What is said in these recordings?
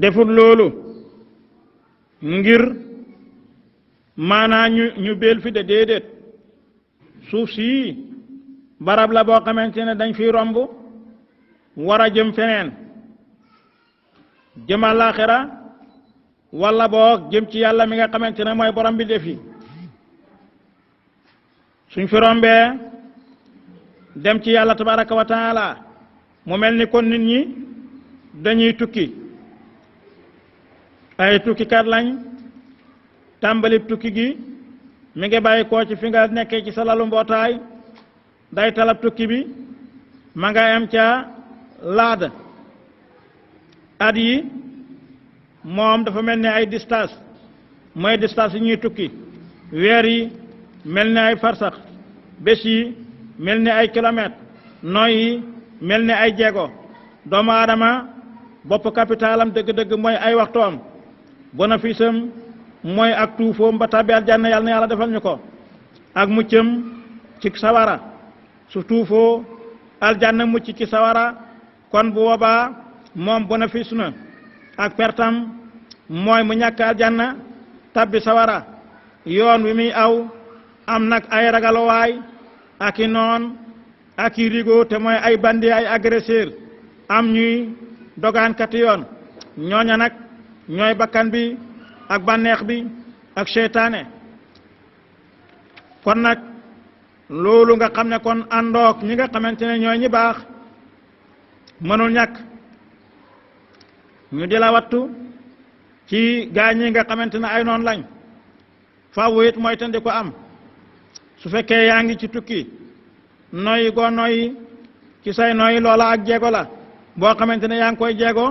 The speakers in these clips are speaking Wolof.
defut loolu ngir maanaa ñu béel fi de déedéet suuf si barab la boo xamante ne dañ fi romb war a jëm feneen jëm àllaaxira walla boog jëm ci yàlla mi nga xamante ne mooy borom bi def yi suñ fi rombee dem ci yàlla tabaraka wa taala mu mel ni kon nit ñi dañuy tukki ay tukkikat lañ tàmbali tukki gi mi ngi bàyyi koo ci fi nga nekkee ci sa lalu mbootaay day talab tukki bi ma nga am ca laada at yi moom dafa mel ni ay distance mooy distance yi ñuy tukki weer yi mel ni ay farsax bés yi mel ni ay kilomètres nooy yi mel ni ay jéego doomu aadama bopp capitalam dëgg-dëgg mooy ay waxtoom bénéfice am mooy ak tuufoom ba tàbbi aljanna yàlla na yàlla defal ñu ko ak muccam ci sawara su tuufoo aljanna mucc ci sawara kon bu boobaa moom bénéfice na ak pertam mooy mu ñàkk aljanna tabbi sawara yoon wi muy aw am nag ay ragalowaay ak i noon ak i rigo te mooy ay bandi ay agresseur am ñuy dogaankati yoon ñooña nag ñooy bakkan bi ak bànneex bi ak seytaane kon nag loolu nga xam ne kon àndoog ñi nga xamante ne ñooy ñi baax mënul ñàkk ñu di la wattu ci gaañ ñi nga xamante ne ay noon lañ faaw it mooy tandi ko am su fekkee yaa ngi ci tukki noyyi goo noyyi ci say noyyi loola ak jeego la boo xamante ne yaa ngi koy jeego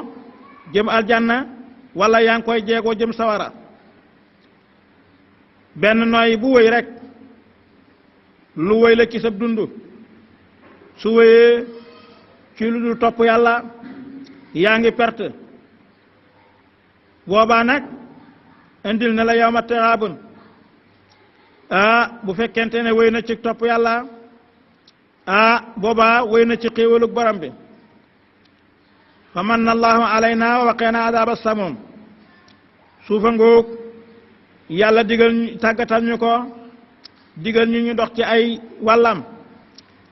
jëm aljanna wala yaa ngi koy jeego jëm sawara benn noyyi bu wëy rek lu wëy la ci sa dund su wëyee ci lu dul topp yàlla yaa ngi perte boobaa nag indil na la yawma taghabun bu fekkente ne wéy na ci topp yàlla boobaa wéy na ci xéewalug borom bi fa manna allahu alayna wa waqina adaba samum suufa ngoog yàlla digal ñu tàggatal ñu ko digal ñu dox ci ay wàllam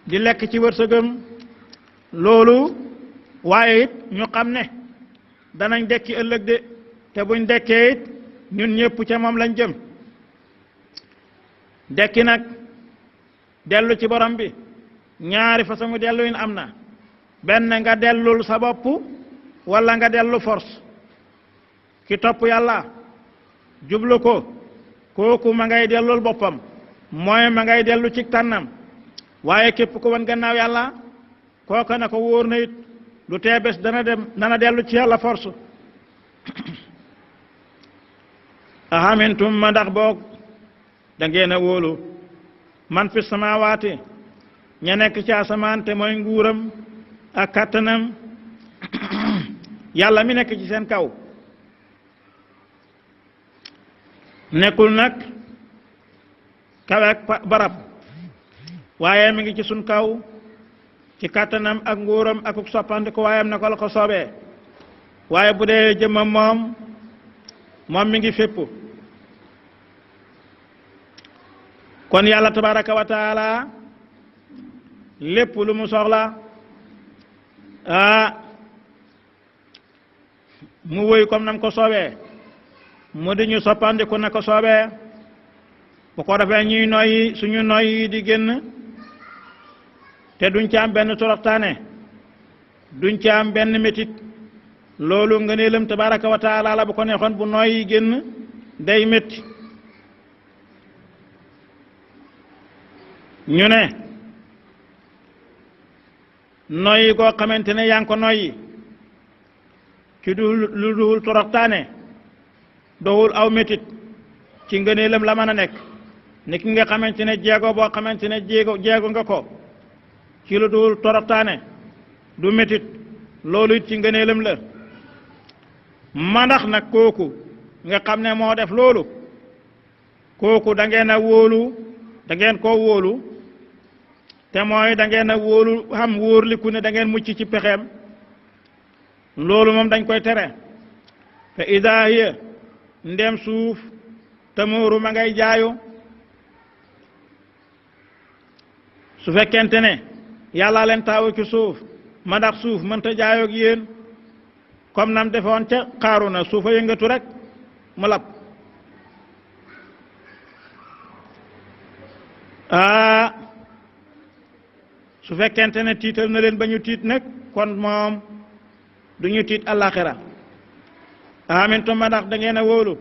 di lekk ci wërsëgam loolu waaye it ñu xam ne danañ dekki ëllëg de te buñ dekkee it ñun ñëpp ca moom lañ jëm dekki nag dellu ci borom bi ñaari façon dellu yin am na benn nga dellul sa bopp wala nga dellu force ki topp yàlla jublu ko kooku ma ngay dellul boppam mooy ma ngay dellu ci tànnam waaye képp ko wan gannaaw yàlla kooka na ko wóor na it lu tee bés dana dellu ci yàlla force ahamintum ma ndax boog da ngeen a wóolu man fi samawaati ña nekk ci asamaan te mooy nguuram ak kàttanam yàlla mi nekk ci seen kaw nekkul nag kaw ak barab waaye mi ngi ci sun kaw ci kàttanam ak nguuram ak soppandiko waayam na ko la ko soobee waaye bu dee jëmmam moom mi ngi fépp kon yàlla tabaraka wa taala lépp lu mu soxla mu wëy comme nam ko soobee mu di ñu soppandiku na ko soobee bu ko defee ñuy noyyi suñu noyyi di génn te duñ ci am benn toroxtaane duñ ci am benn métit loolu ngëneelam tabaraka wa taala la bu ko neexoon bu noyyi génn day métti ñu ne noyyi goo xamante ne yaa ngi ko noyyi ci lu dul toroxtaane doxul aw métit ci ngëneelam la mën a nekk ni ki nga xamante ne jeego boo xamante ne jeego nga ko ci lu dul toroxtaane du métit loolu it ci ngëneelam la mandax nag kooku nga xam ne moo def loolu kooku da ngeen a wóolu da ngeen koo wóolu te mooy da ngeen a wóolu wóorliku ne da ngeen mucc ci pexeem loolu moom dañ koy tere fa ida hiya ndem suuf tamuru ma ngay jaayu su fekkente ne yàlla leen taawu ci suuf ma ndax suuf mënta jaayoo ak yéen comme nam defoon ca Qaaruna suufa yëngatu rek mu lab su fekkente ne tiital na leen ba ñu tiit nag kon moom du ñu tiit àllaaxira amintum ma ndax da ngeen a wóolu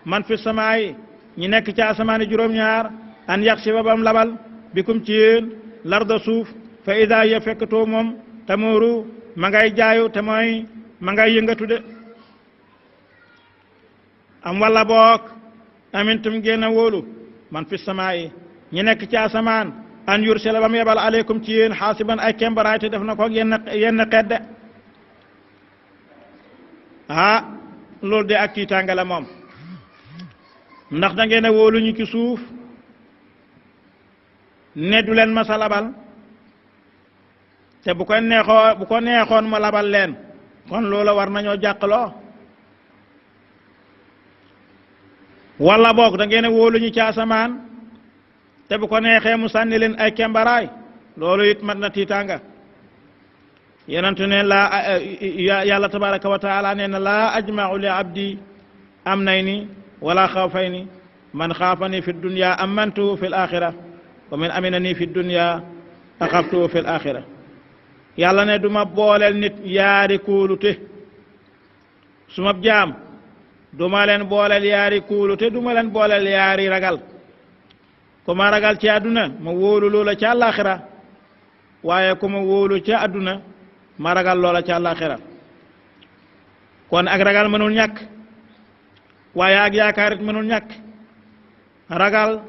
man fi samaay ñi nekk ci asamaani juróom-ñaar an yaksifa bam labal bikum ci yéen larda suuf fa ida ya fekkatoo moom tamooru ma ngay jaayu te mooy ma ngay yëngatu de am walla boog amintum ngeen a wóolu man fi samaay ñi nekk ci asamaan an yursila ba mu yebal aleykum ci yéen xaasiban ay kembaraay te def na ko yenn xedde loolu de ak tiitaanga la moom ndax da ngeen a wóolu ñu ci suuf ne du leen masa labal te bu ko neexoon ma labal leen kon loola war nañoo jàqloo walla boog da ngeen a wóolu ñu ci asamaan te bu ko neexee mu sànni leen ay kembaraay loolu it mat na tiitaanga yenentu ne laa yàlla tabaraka wa taala nee na laa ajmau li abdi am nay ni wala xawfay ni man xaafani fi dunya amantuhu fi l axira wa man amina ni fi dunya axaftuhu fi l axira yàlla ne du ma booleel nit yaari kuulute su ma jaam du ma leen booleel yaari kuulute du ma leen booleel yaari ragal ku ma ragal ci àdduna ma wóolu loola ca àllaaxira waaye ku ma wóolu ca àdduna ma ragal loola ca àllaaxira kon ak ragal mënul ñàkk waaye ak yaakaar it mënul ñàkk ragal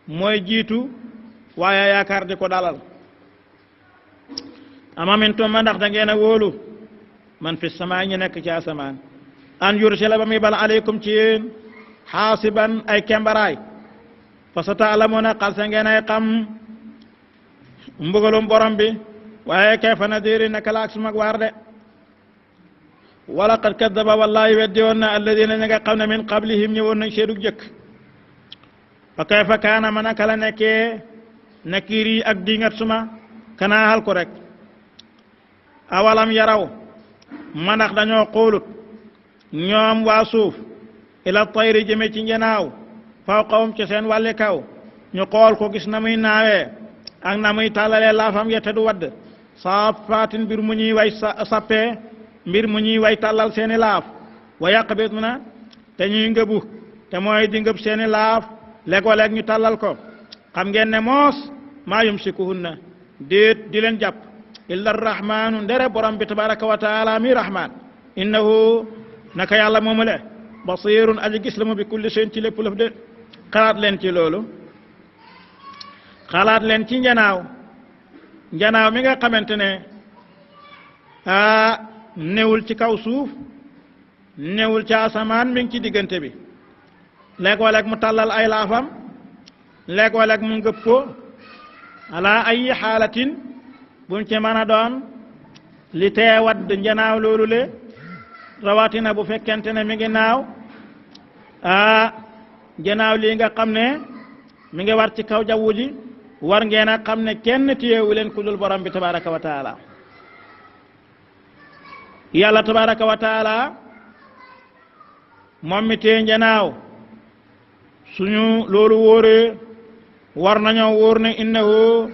mooy jiitu waaye yaakaar di ko dalal ama mintum ma ndax da ngeen a wóolu man fi samaa ñi nekk ci asamaan an yursila ba muy bal aleykum ci yéen xaasiban ay kembaraay fa sa taalamuuna xalsa ngeen ay xam mbugalum borom bi waaye kayfa nadiri naka la ak sumag waar de wala qad kaddaba wallahi weddi woon na alladina ña nga xam ne min qablihim ñëwoon nañ seedug jëkk fa kayfa kaana ma naka la nekkee nakiir yi ak dingat suma kanaa hal ko rek awalam yaraw ma ndax dañoo xoolut ñoom waa suuf ila tayri jëme ci njanaaw fawqahum ci seen wàlli kaw ñu xool ko gis na muy naawee ak na muy tàllalee laafam yette du wadd saafaatin mbir mu ñuy way sappee mbir mu ñuy way tàllal seeni laaf wa yaqbidna te ñuy ngëbu te mooy di ngëb seeni laaf léeg-léeg ñu tàllal ko xam ngeen ne moos maa yumsikuhunna déet di leen jàpp illa arrahmanu ndere borom bi tabaraka wa taala mi rahman innahu naka yàlla moomule basirun aji gis la mu bi kulli seen ci lépp lëf de xalaat leen ci loolu xalaat leen ci njanaaw mi nga xamante ne newul ci kaw suuf newul ci asamaan mi ngi ci diggante bi léeg-léeg mu tàllal ay laafam léeg-léeg mu ngëb ko ala ay xaalatin bu mu ci mën a doon li teewat njanaaw loolu le rawatina bu fekkente ne mi ngi naaw njanaaw lii nga xam ne mi ngi war ci kaw jaww ji war ngeen a xam ne kenn téyewu leen ku dul borom bi tabaraka wa taala yàlla tabaraka wa taala moom mi téye njanaaw suñu loolu wóoree war nañoo wóor ne innahu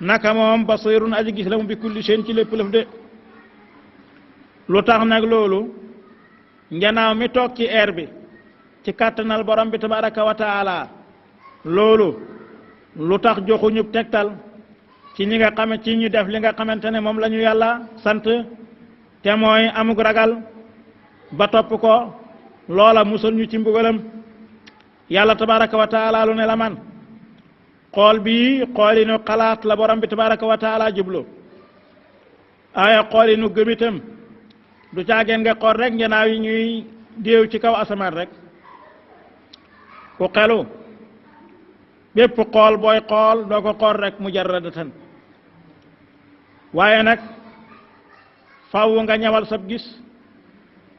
naka moom basirun aji gis la mu bi kulli seen ci lépp lëf de lu tax nag loolu njanaaw mi toog ci air bi ci kàttanal borom bi tabaraka wa taala loolu lu tax joxuñu tegtal ci ñi nga xam ci ñu def li nga xamante ne moom la ñu yàlla sant te mooy amug ragal ba topp ko loola musal ñu ci mbugalam yàlla tabaraka wa taala lu ne la man xool bii xoolinu xalaat la borom bi tabaraka wa taala jublu ay xoolinu gëmitam du caageen nga xool rek njanaaw yi ñuy déew ci kaw asamaan rek ku xelu bépp xool booy xool doo ko xool rek mujarradatan waaye nag faaw nga ñawal sab gis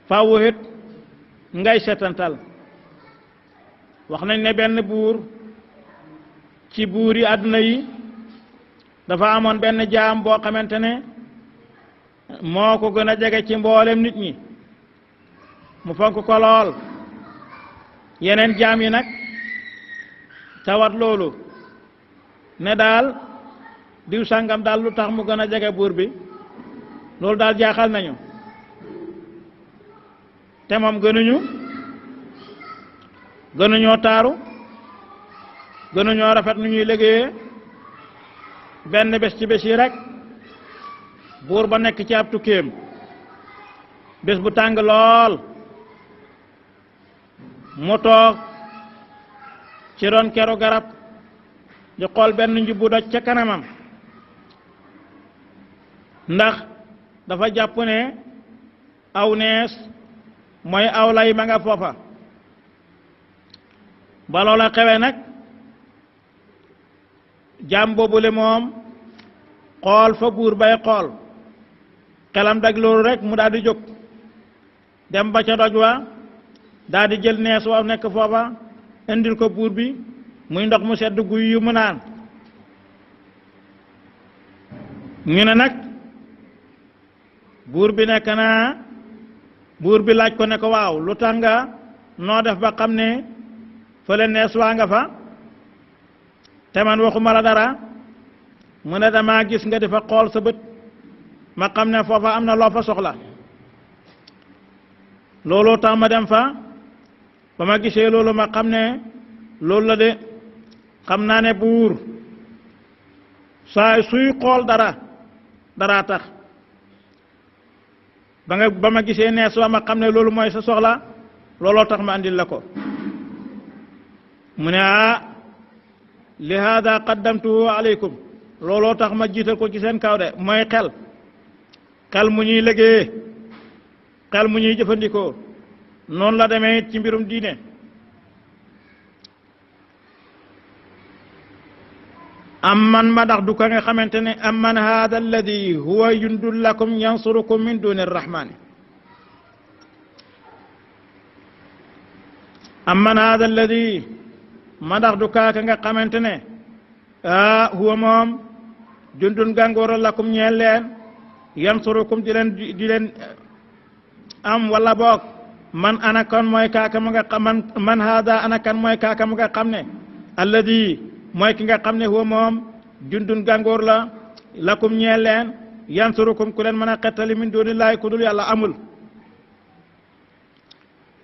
faaw it ngay setantal wax nañ ne benn buur ci buur yi àdduna yi dafa amoon benn jaam boo xamante ne moo ko gën a jege ci mboolem nit ñi mu fonk ko lool yeneen jaam yi nag tawat loolu ne daal diw sàngam daal lu tax mu gën a jege buur bi loolu daal jaaxal nañu te moom gënuñoo taaru gënuñoo rafet nu ñuy liggéeyee benn bés ci bés yi rek buur ba nekk ci ab tukkeem bés bu tàng lool mu toog ci ron keru garab di xool benn njubbu doj ca kanamam ndax dafa jàpp ne aw nees mooy aw lay ma nga foofa ba loola xewe nag jaam boobule moom xool fa buur bay xool xelam dag loolu rek mu daal di jóg dem ba ca doj wa daal di jël nees wa nekk foofa indil ko buur bi muy ndox mu sedd guy yu mu naan ñu ne nag buur bi nekk naa buur bi laaj ko ne ko waaw lu tax nga noo def ba xam ne fële nees waa nga fa te man waxuma la dara mu ne damaa gis nga di fa xool sa bët ma xam ne foofa am na loo fa soxla looloo tax ma dem fa ba ma gisee loolu ma xam ne loolu la de xam naa ne buur saa suy xool dara tax ba ma gisee nees wa ma xam ne loolu mooy sa soxla looloo tax ma andil la ko mu ne li hada qaddamtuhu alaykum looloo tax ma jiital ko ci seen kaw de mooy xel mu ñuy liggéeyee xel mu ñuy jëfandikoo noonu la demee ci mbirum diine amman ma ndax du ko nga xamante ne amman hada alladi huwa jundun lakum yansurukum min duni arrahmani amman hada alladi ma ndax du kaaka nga xamante ne huwa moom jundun gàngoora lakum ñeel leen yansurukum di leen am wala boog man ana kan mooy kaaka mu nga xam man hada ana kan mooy kaaka mu nga xam ne alladi mooy ki nga xam ne huwa moom jundun gàngoor la lakum ñeel leen yansurukum ku leen mën a xettali min dunillahi ku dul yàlla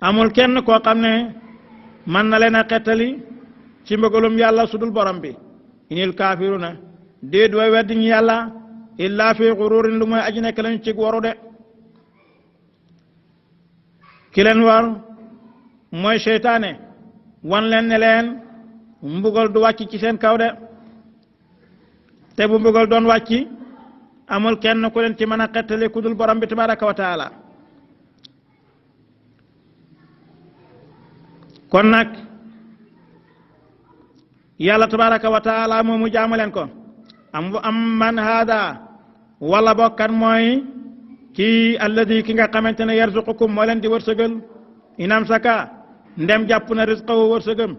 amul kenn koo xam ne mën na leen a xettali ci mbëggalum yàlla sudul borom bi inil kaafiruna déet way weddi ñi yàlla illa fi xururin lu mooy aji nekk lañu ci waru de ki leen war mooy seytaane wan leen ne leen mbugal du wàcc ci seen kaw de te bu mbugal doon wàcc amul kenn ku leen ci mën a xettali ku dul borom bi tabaraka wa taala kon nag yàlla tabaraka wa taala moomu jaamu leen ko am man hada wala bokkan mooy kii alladi ki nga xamante ne yarzuqukum moo leen di wërsëgal inam saka ndem jàpp na rizqahu wërsëgam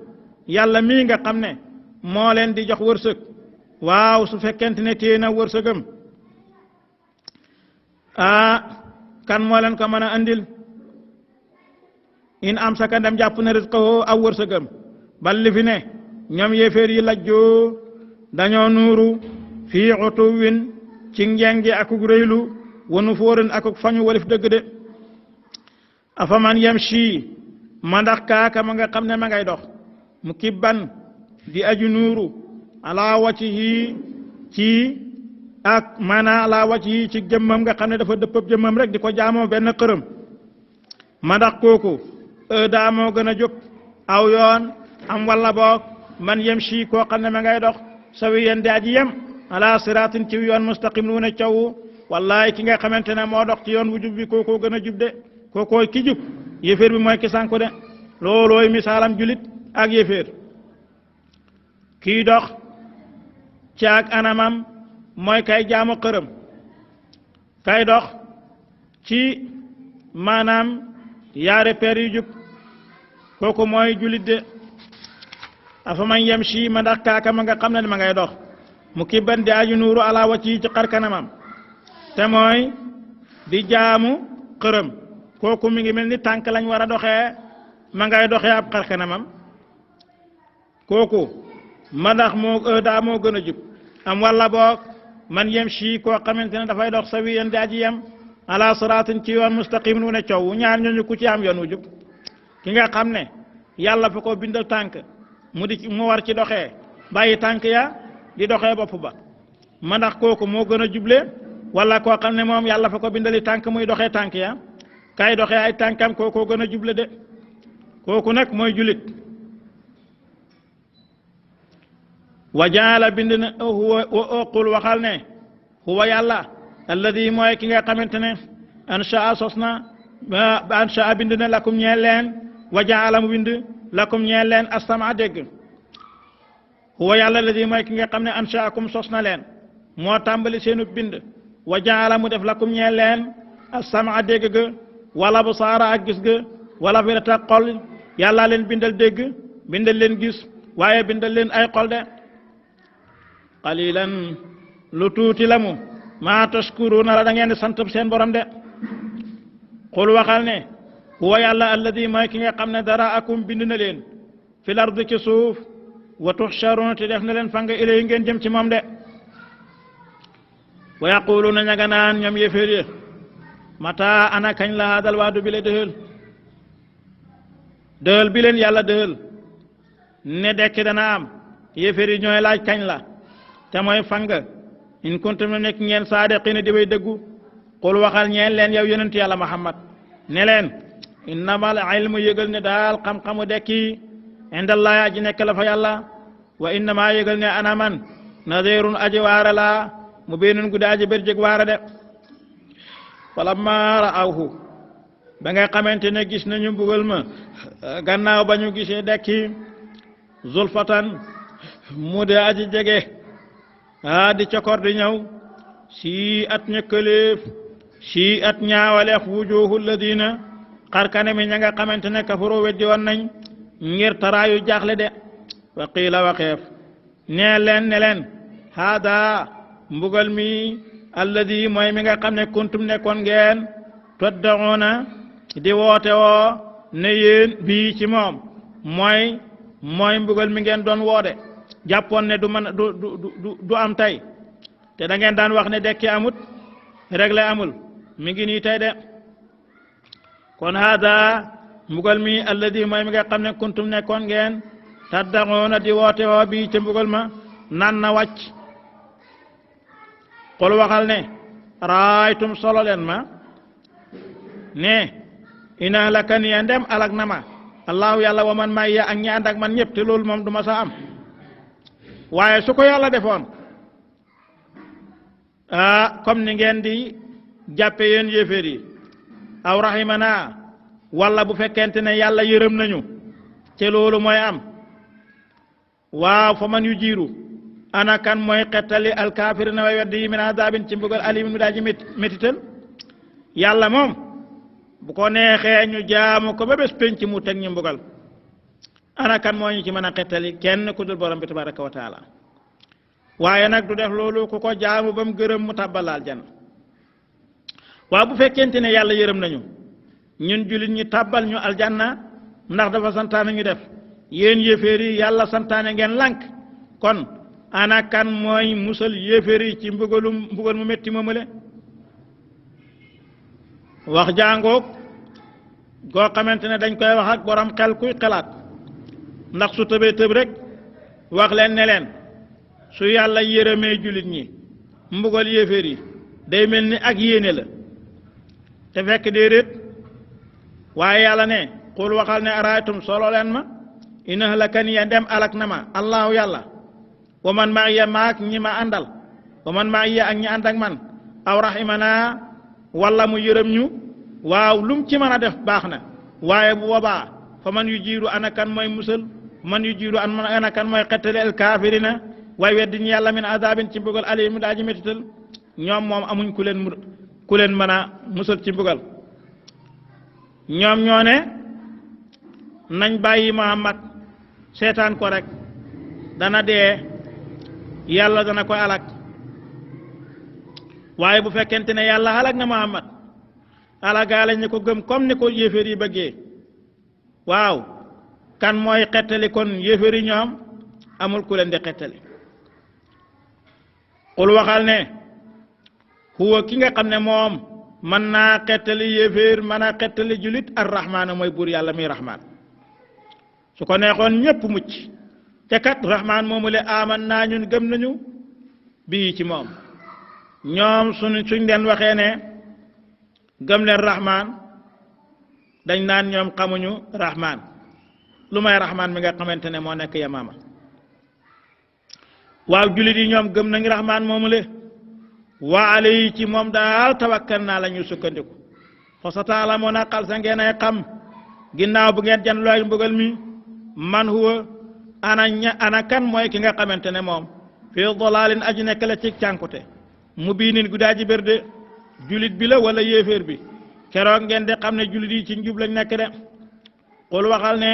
yàlla mii nga xam ne moo leen di jox wërsëg waaw su fekkente ne téye na wërsëgam kan moo leen ko mën a andil in am saka ndem jàpp na rizqahu aw wërsëgam bal li fi ne ñoom yéeféer yi lajjoo dañoo nuuru fii utuwin ci njengi akuk réylu wanu fóorin akuk fañu walif dëgg de afaman yamshi ma ndax kaaka ma nga xam ne ma ngay dox mu kibban di aju nuuru ala wajhihi ci ak maanaam ala wajhihi ci jëmmam nga xam ne dafa dëppëb jëmmam rek di ko jaamoo benn xërëm ma ndax kooku daa moo gën a jóg aw yoon am walla boog man yamshi koo xam ne ma ngay dox sawiyan di aji yem ala siratin ci yoon mustaqim lu ne caw wallahi ki nga xamante ne moo dox ci yoon wu jub bi kookoo gën a jub de kookooy ki jub yéeféer bi mooy ki sànku de loolooy misaalam julit ak yéeféer kii dox ci ak anamam mooy kay jaamu xërëm kay dox ci maanaam yaare peer yu jub kooku mooy julit de afa man yamshi ma ndax kaaka ma nga xam ne ma ngay dox mu kibban di aju nuuru ala wacci ci xar kanamam te mooy di jaamu xërëm kooku mi ngi mel ni tànk lañ war a doxee ma ngay doxee ab xar kanamam kooku ma ndax moo gën a jub am walla boog man yamshi koo xamante ne dafay dox sawiyan di aji yem ala siraatin ci yoon mustaqim wu ne coow ñaar ñooñu ku ci am yoon wu jub ki nga xam ne yàlla fa ko bindal tànk mu war ci doxee bàyyi tànk ya di doxee bopp ba ma ndax kooku moo gën a juble wala koo xam ne moom yàlla fa ko bindali tànk muy doxee tànk ya kay doxee ay tànkam kookoo gën a juble de kooku nag mooy julit wa jaala bind na huwa oqul waxal ne huwa yàlla alladi mooy ki nga xamante ne anshaa sos na anshaa bind na lakum ñeel leen wa jaala mu bind lakum ñeel leen as-sam'a dégg huwa yàlla alladi mooy ki nga xam ne anshaakum sos na leen moo tàmbali seenu bind wa jaala mu def lakum ñeel leen as-sam'a dégg ga wala absaara ak gis ga wala afidata xol yàlla leen bindal dégg bindal leen gis waaye bindal leen ay xol de qalilan lu tuuti la mu maa tashkuruna la da ngeen di sant seen borom de xul waxal ne huwa yàlla alladi mooy ki nga xam ne dara akum bind na leen fil ardi ci suuf wa tuxsharuna te def na leen fanga ilay ngeen jëm ci moom de wa yaquluna ña nga naan ñoom yéeféer yi mata ana kañ la haadal waadu bi le dëhël bi leen yàlla dëhël ne dekki dana am yéeféer yi ñooy laaj kañ la te mooy fanga in kuntum na nekk ngeen saadiqiina di way dëggu qul waxal ñeen leen yow yonent yàlla Muhammad ne leen innamal ilmu yëgal ne daal xam-xamu dekki indallahi aji nekk la fa yàlla wa innama yëgal ne ana man nadirun aji waara la mu beenun guddi aji bërjëg waara de falamma ra'awhu ba nga xamante ne gis nañu mbugal ma gannaaw ba ñu gisee dekki zulfatan mu de aji jege di cokor di ñëw si at ñëkkaleef si at ñaawaleef wujuhu alladina xar kanami ña nga xamante ne kafaru weddi woon nañ ngir taraayu jaaxle de wa qiila waxeef nee leen ne leen haada mbugal mi alladi mooy mi nga xam ne kuntum nekkoon ngeen toddaxoona di woote woo ne yéen bii ci moom mooy mbugal mi ngeen doon woode jàppoon ne du am tey te da ngeen daan wax ne dekki amut réglé amul mi ngi nii tey de kon hada mbugal mi alladi mooy mi nga xam ne kuntum nekkoon ngeen taddaxoona di woote woo bii ca mbugal ma nan na wàcc xol waxal ne raaytum solo leen ma ne ina halakani ya ndem alak na ma allahu yàlla wa man may ya ak ñi ànd ak man ñëpp te loolu moom du ma sa am waaye su ko yàlla defoon comme ni ngeen di jàppe yéen yéeféer yi aw rahimana walla bu fekkente ne yàlla yërëm nañu te loolu mooy am waaw fa man yu jiiru ana kan mooy xettali alkaafirina way weddi yi min azabin ci mbugal alimin mu daa ji métital yàlla moom bu ko neexee ñu jaamu ko ba bés penc mu teg ñu mbugal ana kan moo ñu ci mën a xettali kenn ku dul borom bi tabaraka wa taala waaye nag du def loolu ku ko jaamu ba mu gërëm mu tàbbal aljanna waaw bu fekkente ne yàlla yërëm nañu ñun jullit ñi tàbbal ñu aljanna ndax dafa santaane ñu def yéen yéeféer yi yàlla santaane ngeen lànk kon ana kan mooy musal yéeféer yi ci mbugal mu métti moomale wax jàngoog goo xamante ne dañ koy wax ak borom xel kuy xelaat ndax su tëbee tëb rek wax leen ne leen su yàlla yërëmee jullit ñi mbugal yéeféer yi day mel ni ak yéene la te fekk déedéet waaye yàlla ne xul waxal ne araaytum solo leen ma ina halakani ya ndem alak na ma allahu yàlla wa man maa iya maak ñi ma àndal wa man maa iya ak ñi ànd ak man aw rahimana walla mu yërëm ñu waaw lum ci mën a def baax na waaye bu boobaa fa man yu jiiru ana kan mooy musal man yu jiiru ana kan mooy xettali al kaafirina waaye weddi ñu yàlla min azabin ci mbugal alim mu daa ji métital ñoom moom amuñ ku leen mën a musal ci mbugal ñoom ñoo ne nañ bàyyi Muhammad seetaan ko rek dana dee yàlla dana ko alak waaye bu fekkente ne yàlla alak na Muhammad alagaale ñu ko gëm comme ni ko yéeféer yi bëggee waaw kan mooy xettali kon yéeféer yi ñoom amul ku leen di xettali xul waxal ne huwa ki nga xam ne moom mën naa xettali yéeféer mën a xettali julit arrahmaana mooy buur yàlla muy rahmaan su ko neexoon ñépp mucc te kat rahmaan moomu le aman naa ñun gëm nañu bii ci moom ñoom suñ leen waxee ne gëm leen rahmaan dañ naan ñoom xamuñu rahmaan lu may rahmaan mi nga xamante ne moo nekk yamaama waaw julit yi ñoom gëm nañ rahmaan moomu le waa alayhi ci moom daal tawakkal naa la ñu sukkandiku fa sa taala moo na xal sa ngeen ay xam ginnaaw bu ngeen jan looy mbugal mi man huwa ana kan mooy ki nga xamante ne moom fii dalaalin aji nekk la ci cànkute mu biinin guddaa ji bérde julit bi la wala yéeféer bi keroog ngeen di xam ne julit yi ci njub lañ nekk de xul waxal ne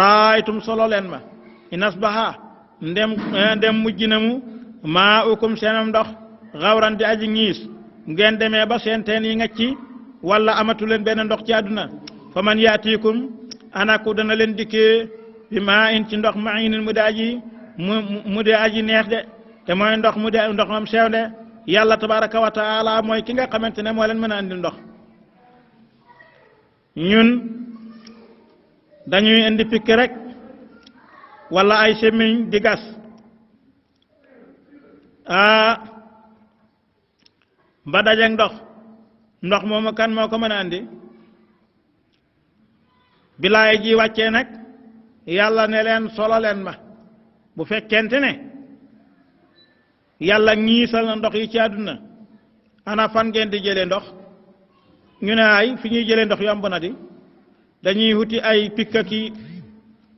raaytum solo leen ma inasbaha ndem mujj na mu maa ukum seenam ndox xawran di aji ñiis ngeen demee ba seen teen yi ngacci wala amatu leen benn ndox ci àdduna fa man yaatiikum anaku dana leen dikkee bi maa in ci ndox mainin mu de aji neex de te mooy ndox mu de ndox moom sew de yàlla tabaraka wa taala mooy ki nga xamante ne moo leen mën a andil ndox ñun dañuy indi pikk rek wala ay semiñ di gas ba dajeek ndox moomu kan moo ko mën a andi bilaay ji wàccee nag yàlla ne leen solo leen ma bu fekkente ne yàlla ñiisal na ndox yi ci àdduna ana fan ngeen di jëlee ndox ñu ne ay fi ñuy jëlee ndox yomb na di dañuy wuti ay pikk ki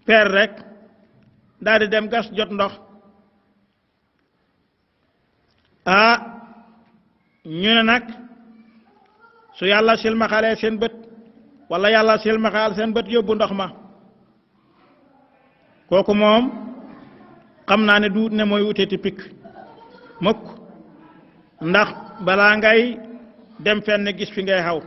per rek daal di dem gas jot ndox ñu ne nag su yàlla silmaxalee seen bët wala yàlla silmaxaal seen bët yóbbu ndox ma kooku moom xam naa ne duut ne mooy wuteeti pikk mukk ndax balaa ngay dem fenn gis fi ngay xaw